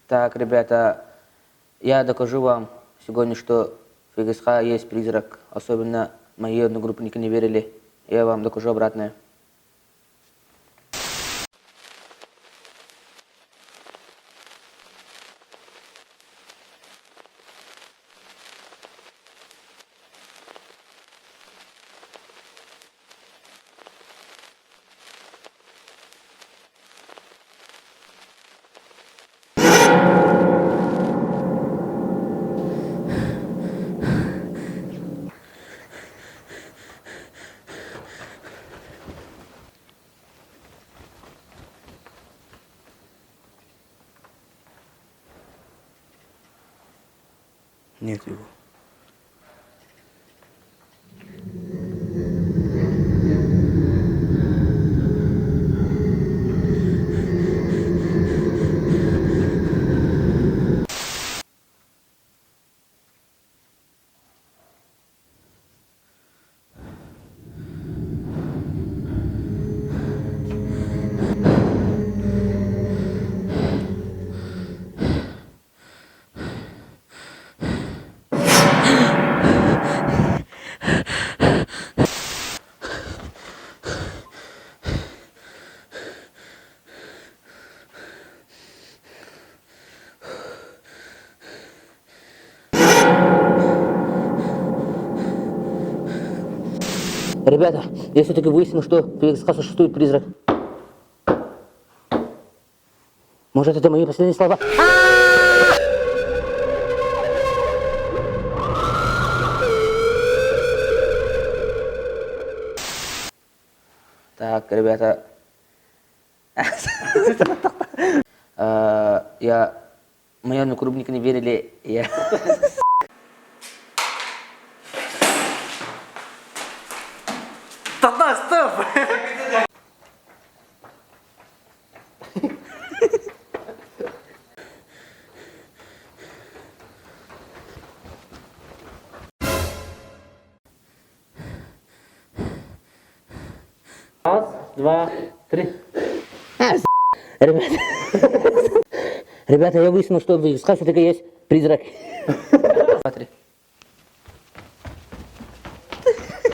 Так, ребята, я докажу вам сегодня, что в ЕГСХ есть призрак. Особенно мои одногруппники не верили. Я вам докажу обратное. Нет его. Ребята, я все-таки выяснил, что в ЕГСХ существует призрак. Может, это мои последние слова? Так, ребята. Мои одногруппники не верили. Тогда стоп! Раз, два, три. Ребята. Ребята, я выяснил, что в ЕГСХ все-таки есть призрак. Два, три.